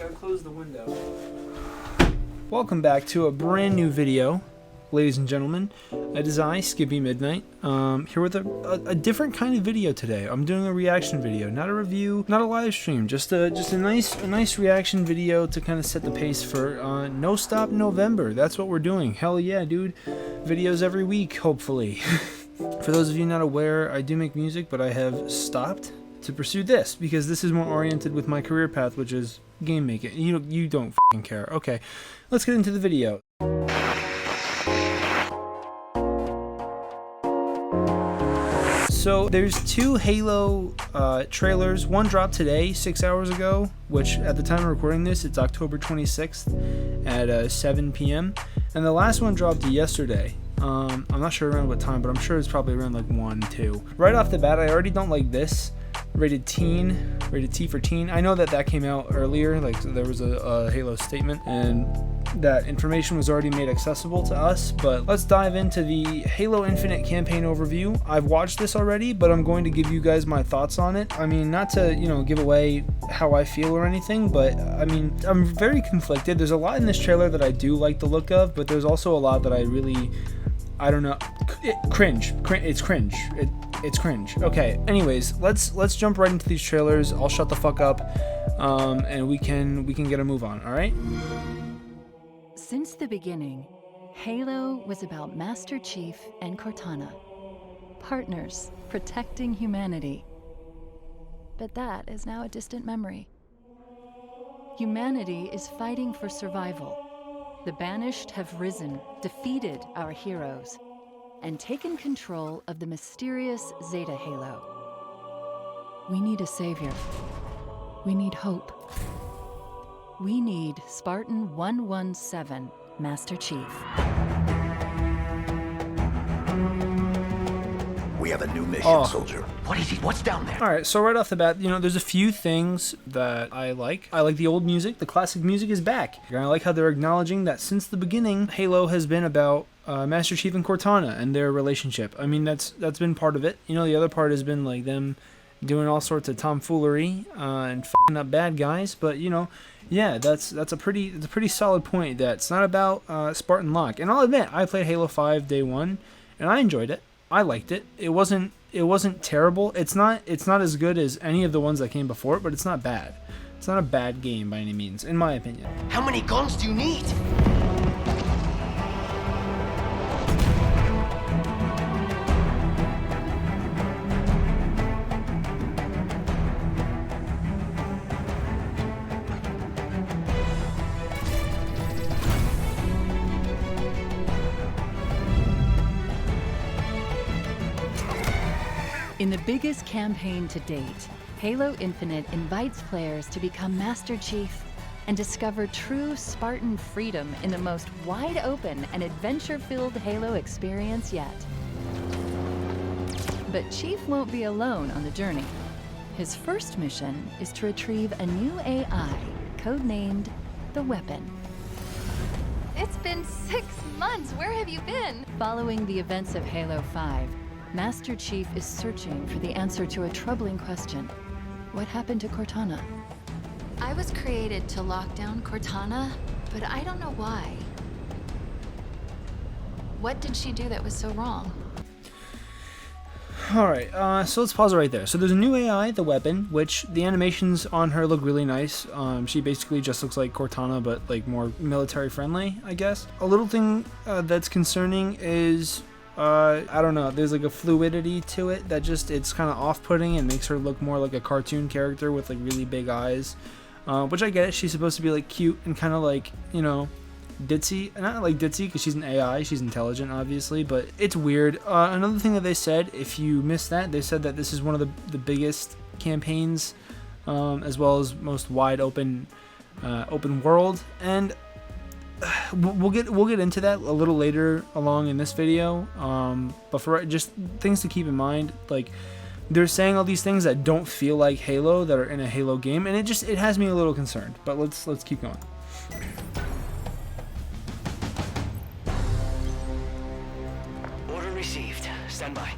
Gotta close the window. Welcome back to a brand new video, ladies and gentlemen. It is I, Skippy Midnight, here with a different kind of video today. I'm doing a reaction video, not a review, not a live stream, just a nice reaction video to kind of set the pace for No Stop November. That's what we're doing. Hell yeah, dude. Videos every week, hopefully. For those of you not aware, I do make music, but I have stopped to pursue this because this is more oriented with my career path, which is game making. You don't f***ing care. Okay, let's get into the video. So there's two Halo trailers. One dropped today, 6 hours ago, which at the time of recording this, it's October 26th at 7 p.m. And the last one dropped yesterday. I'm not sure around what time, but I'm sure it's probably around like 1, 2. Right off the bat, I already don't like this. Rated T for teen. I know that came out earlier, like there was a Halo statement, and that information was already made accessible to us, but let's dive into the Halo Infinite campaign overview. I've watched this already, but I'm going to give you guys my thoughts on it. I mean, not to, give away how I feel or anything, but I mean, I'm very conflicted. There's a lot in this trailer that I do like the look of, but there's also a lot that I don't know, cringe. It's cringe. It's cringe. Okay, anyways, let's jump right into these trailers. I'll shut the fuck up, and we can get a move on, all right? Since the beginning, Halo was about Master Chief and Cortana, partners protecting humanity. But that is now a distant memory. Humanity is fighting for survival. The banished have risen, defeated our heroes, and taken control of the mysterious Zeta Halo. We need a savior. We need hope. We need Spartan 117, Master Chief. We have a new mission, soldier. What is it? What's down there? Alright, so right off the bat, there's a few things that I like. I like the old music. The classic music is back. And I like how they're acknowledging that since the beginning, Halo has been about Master Chief and Cortana and their relationship. I mean, that's been part of it. The other part has been like them doing all sorts of tomfoolery and f***ing up bad guys. But yeah, that's a pretty solid point. That it's not about Spartan Locke. And I'll admit, I played Halo 5 day one, and I enjoyed it. I liked it. It wasn't terrible. It's not as good as any of the ones that came before it, but it's not bad. It's not a bad game by any means, in my opinion. How many guns do you need? In the biggest campaign to date, Halo Infinite invites players to become Master Chief and discover true Spartan freedom in the most wide-open and adventure-filled Halo experience yet. But Chief won't be alone on the journey. His first mission is to retrieve a new AI, codenamed the Weapon. It's been 6 months. Where have you been? Following the events of Halo 5, Master Chief is searching for the answer to a troubling question. What happened to Cortana? I was created to lock down Cortana, but I don't know why. What did she do that was so wrong? Alright, so let's pause it right there. So there's a new AI, the Weapon, which the animations on her look really nice. She basically just looks like Cortana, but like more military friendly, I guess. A little thing that's concerning is I don't know, there's like a fluidity to it that it's kind of off-putting and makes her look more like a cartoon character with like really big eyes, which I get it. She's supposed to be like cute and kind of like, ditzy. Not like ditzy because she's an AI, she's intelligent obviously, but it's weird. Another thing that they said, if you missed that, they said that this is one of the biggest campaigns, as well as most wide open world, and we'll get into that a little later along in this video, but for just things to keep in mind, like they're saying all these things that don't feel like Halo, that are in a Halo game, and it has me a little concerned. But let's keep going. Order received. Stand by.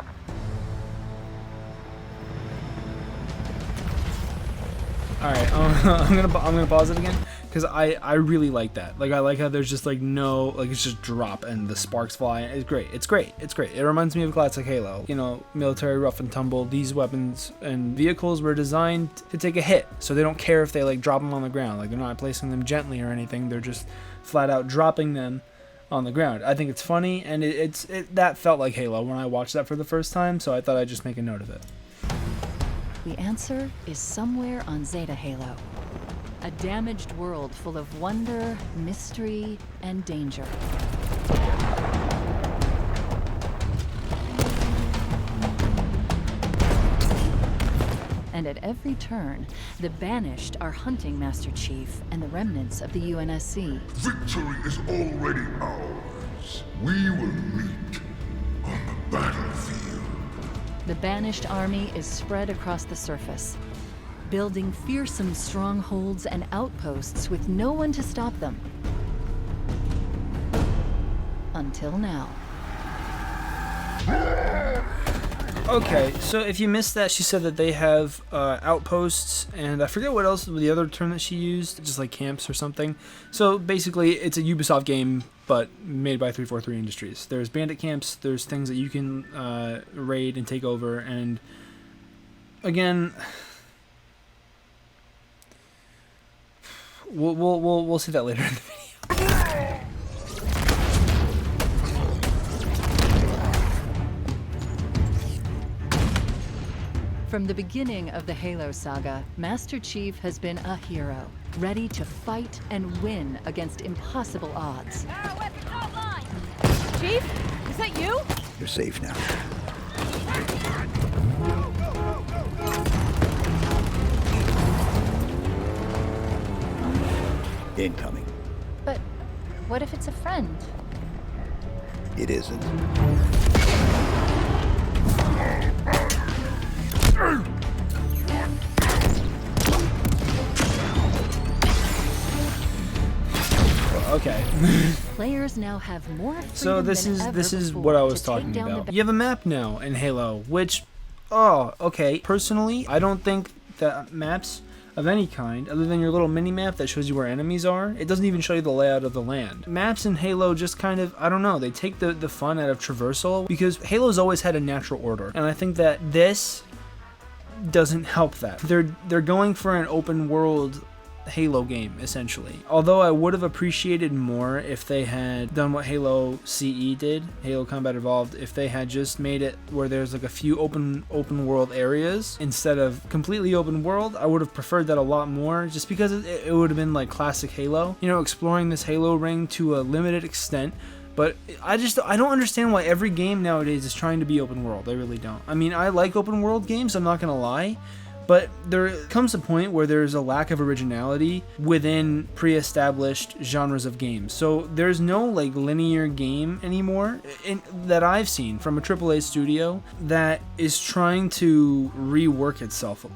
All right, I'm gonna pause it again because I really like that. Like I like how there's just like no, like it's just drop and the sparks fly. It's great. It's great. It's great. It reminds me of classic Halo. You know, military rough and tumble. These weapons and vehicles were designed to take a hit, so they don't care if they like drop them on the ground. Like they're not placing them gently or anything. They're just flat out dropping them on the ground. I think it's funny, and that felt like Halo when I watched that for the first time. So I thought I'd just make a note of it. The answer is somewhere on Zeta Halo. A damaged world full of wonder, mystery, and danger. And at every turn, the Banished are hunting Master Chief and the remnants of the UNSC. Victory is already ours. We will meet on the battlefield. The Banished army is spread across the surface, building fearsome strongholds and outposts with no one to stop them. Until now. Okay, so if you missed that, she said that they have outposts, and I forget what else, the other term that she used, just like camps or something. So basically, it's a Ubisoft game, but made by 343 Industries. There's bandit camps, there's things that you can raid and take over, and again, we'll see that later in the video. From the beginning of the Halo saga, Master Chief has been a hero, ready to fight and win against impossible odds. Chief, is that you? You're safe now. Incoming. But what if it's a friend? It isn't. Okay. Players now have more freedom So this is what I was talking about. You have a map now in Halo, which, okay. Personally, I don't think that maps of any kind, other than your little mini map that shows you where enemies are, it doesn't even show you the layout of the land. Maps in Halo just kind of, I don't know, they take the fun out of traversal, because Halo's always had a natural order, and I think that this doesn't help that. They're going for an open world Halo game, essentially. Although I would have appreciated more if they had done what Halo CE did, Halo Combat Evolved, if they had just made it where there's like a few open world areas instead of completely open world. I would have preferred that a lot more, just because it would have been like classic Halo, you know, exploring this Halo ring to a limited extent. But I don't understand why every game nowadays is trying to be open world. I really don't. I mean, I like open world games, I'm not gonna lie, but there comes a point where there's a lack of originality within pre-established genres of games. So there's no like linear game anymore that I've seen from a AAA studio that is trying to rework itself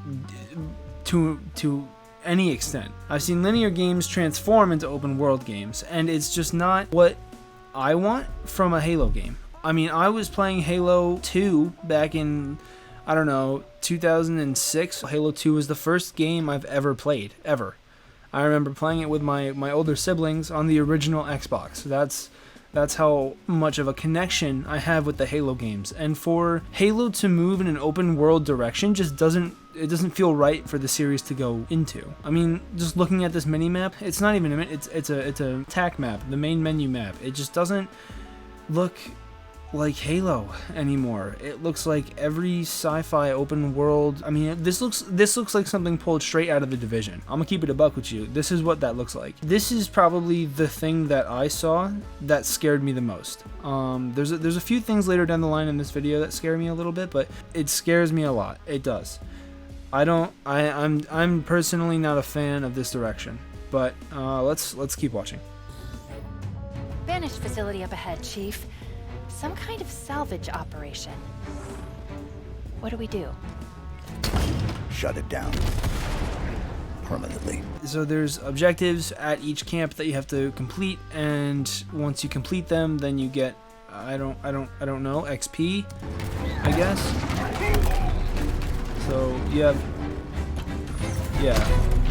to any extent. I've seen linear games transform into open world games, and it's just not what I want from a Halo game. I mean, I was playing Halo 2 back in, I don't know, 2006. Halo 2 was the first game I've ever played, ever. I remember playing it with my older siblings on the original Xbox. That's how much of a connection I have with the Halo games. And for Halo to move in an open world direction just doesn't feel right for the series to go into. I mean, just looking at this mini map, it's not even it's a TAC map, the main menu map. It just doesn't look like Halo anymore. It looks like every sci-fi open world. I mean, this looks like something pulled straight out of The Division. I'm gonna keep it a buck with you. This is what that looks like. This is probably the thing that I saw that scared me the most. There's a few things later down the line in this video that scare me a little bit, but it scares me a lot. It does. I'm personally not a fan of this direction, but let's keep watching. Banished facility up ahead, Chief. Some kind of salvage operation. What do we do? Shut it down. Permanently. So there's objectives at each camp that you have to complete, and once you complete them, then you get I don't know, XP, I guess. So you have, yeah.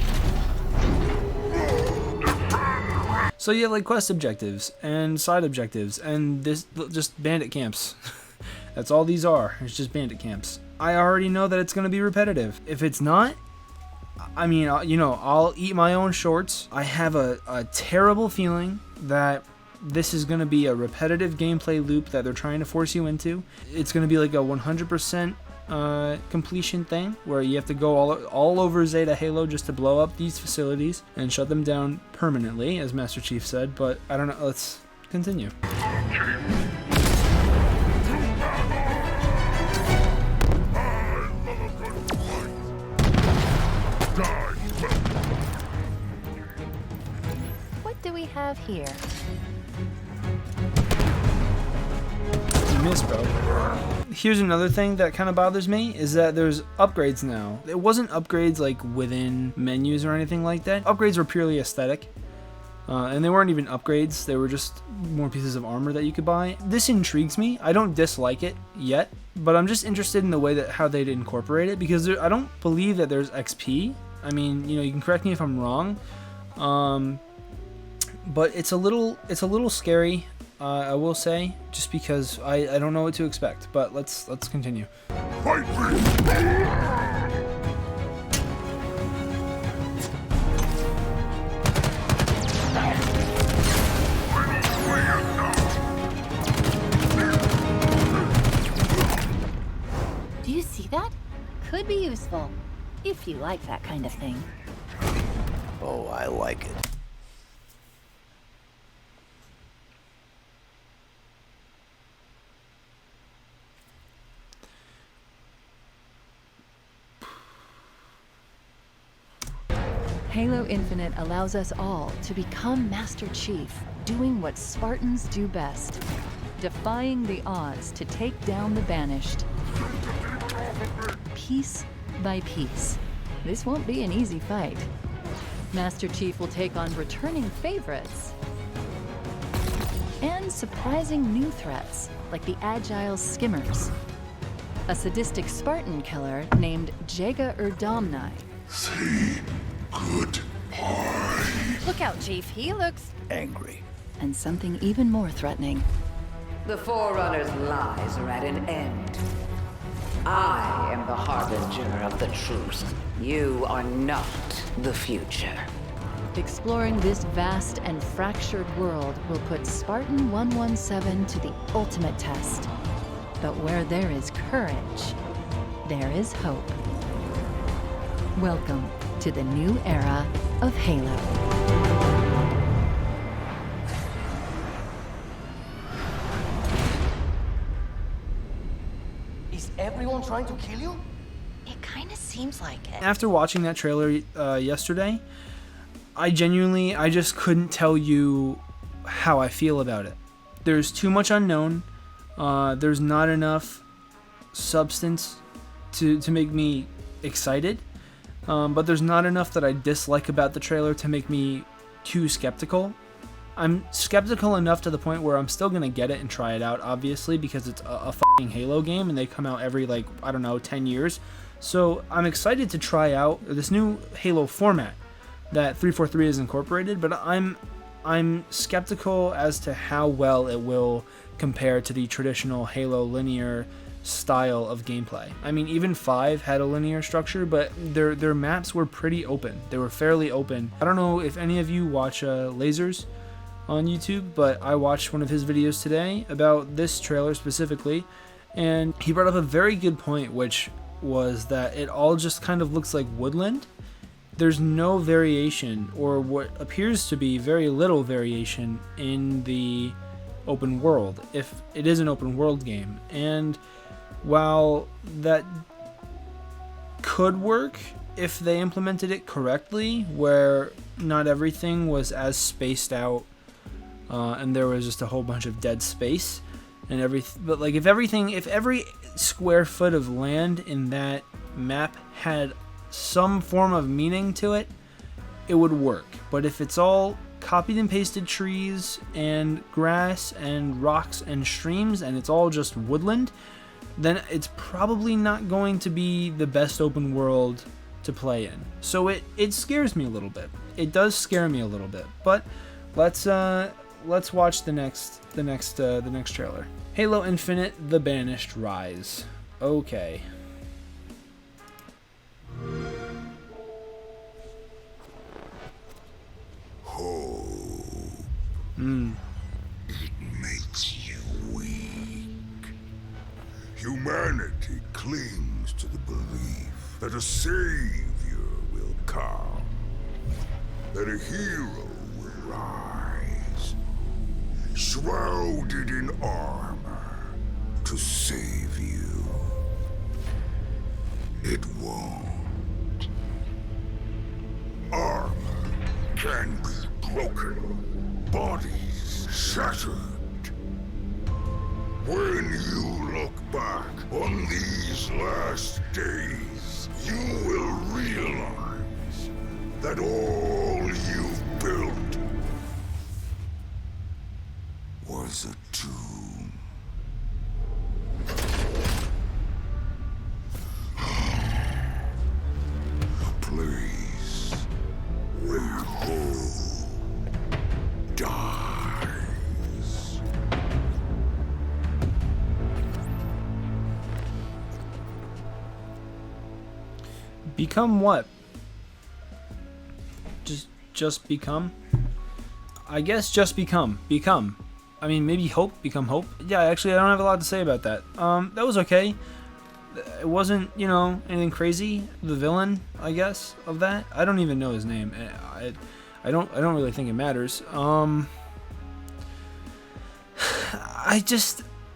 So you have like quest objectives and side objectives and this just bandit camps. That's all these are. It's just bandit camps. I already know that it's going to be repetitive. If it's not, I mean, I'll eat my own shorts. I have a terrible feeling that this is going to be a repetitive gameplay loop that they're trying to force you into. It's going to be like a 100% completion thing where you have to go all over Zeta Halo just to blow up these facilities and shut them down permanently, as Master Chief said. But I don't know. Let's continue. What do we have here? You missed, bro. Here's another thing that kind of bothers me is that there's upgrades now. It wasn't upgrades like within menus or anything like that. Upgrades were purely aesthetic. And they weren't even upgrades. They were just more pieces of armor that you could buy. This intrigues me. I don't dislike it yet, but I'm just interested in the way that how they'd incorporate it because I don't believe that there's XP. I mean, you can correct me if I'm wrong. But it's a little scary. I will say, just because I don't know what to expect. But let's continue. Fight me! Do you see that? Could be useful, if you like that kind of thing. Oh, I like it. Halo Infinite allows us all to become Master Chief, doing what Spartans do best, defying the odds to take down the Banished. Piece by piece. This won't be an easy fight. Master Chief will take on returning favorites and surprising new threats, like the agile Skimmers, a sadistic Spartan killer named Jaga Erdamnai. Say goodbye. Look out, Chief. He looks... Angry. And something even more threatening. The Forerunner's lies are at an end. I am the harbinger of the truth. You are not the future. Exploring this vast and fractured world will put Spartan 117 to the ultimate test. But where there is courage, there is hope. Welcome to the new era of Halo. Is everyone trying to kill you? It kind of seems like it. After watching that trailer yesterday, I just couldn't tell you how I feel about it. There's too much unknown. There's not enough substance to make me excited. But there's not enough that I dislike about the trailer to make me too skeptical. I'm skeptical enough to the point where I'm still gonna get it and try it out, obviously, because it's a fucking Halo game and they come out every, 10 years. So I'm excited to try out this new Halo format that 343 has incorporated, but I'm skeptical as to how well it will compare to the traditional Halo linear style of gameplay. I mean, even 5 had a linear structure, but their maps were pretty open. They were fairly open. I don't know if any of you watch Lasers on YouTube, but I watched one of his videos today about this trailer specifically, and he brought up a very good point, which was that it all just kind of looks like woodland. There's no variation, or what appears to be very little variation in the open world, if it is an open world game. And while that could work if they implemented it correctly, where not everything was as spaced out and there was just a whole bunch of dead space and everything, but if every square foot of land in that map had some form of meaning to it, it would work. But if it's all copied and pasted trees and grass and rocks and streams and it's all just woodland, then it's probably not going to be the best open world to play in. So it scares me a little bit. It does scare me a little bit. But let's watch the next trailer. Halo Infinite: The Banished Rise. Okay. It makes you weak. Humanity clings to the belief that a savior will come, that a hero will rise, shrouded in armor, to save you. It won't. Armor can be broken, bodies shattered. When you look back on these last days, you will realize that all you've built was a tomb. A place where hope dies. Become what? Just become? I guess just become. Become. I mean, maybe hope. Become hope. Yeah, actually, I don't have a lot to say about that. That was okay. It wasn't, you know, anything crazy. The villain, I guess, of that. I don't even know his name. I don't really think it matters.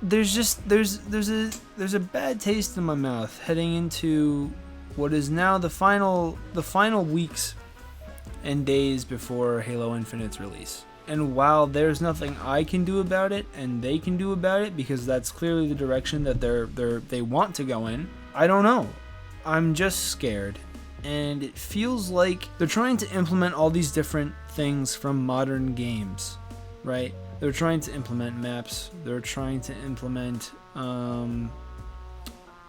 There's a bad taste in my mouth heading into what is now the final weeks and days before Halo Infinite's release. And while there's nothing I can do about it and they can do about it, because that's clearly the direction that they want to go in, I don't know. I'm just scared. And it feels like they're trying to implement all these different things from modern games, right? They're trying to implement maps. They're trying to implement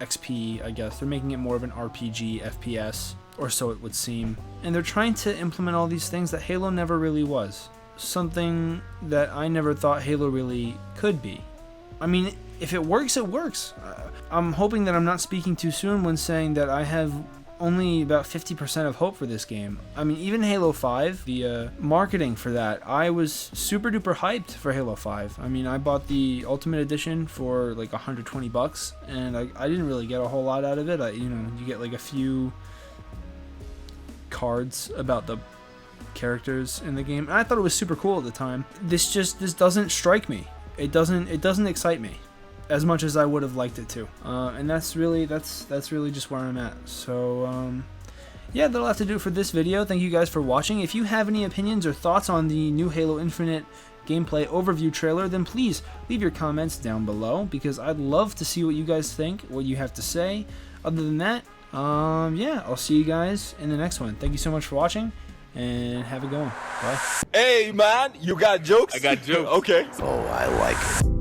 XP, I guess. They're making it more of an RPG, FPS, or so it would seem. And they're trying to implement all these things that Halo never really was. Something that I never thought Halo really could be. I mean, if it works, it works. I'm hoping that I'm not speaking too soon when saying that I have only about 50% of hope for this game. I mean, even Halo 5, the marketing for that, I was super duper hyped for Halo 5. I mean, I bought the Ultimate Edition for like $120, and I didn't really get a whole lot out of it. You get like a few cards about the characters in the game, and I thought it was super cool at the time. This doesn't strike me. It doesn't excite me as much as I would have liked it to, and that's really just where I'm at. So yeah, that'll have to do it for this video. Thank you guys for watching. If you have any opinions or thoughts on the new Halo Infinite gameplay overview trailer, then please leave your comments down below, because I'd love to see what you guys think, what you have to say. Other than that, yeah, I'll see you guys in the next one. Thank you so much for watching, and have a good one. Bye. Hey, man, you got jokes? I got jokes. Okay. Oh, I like it.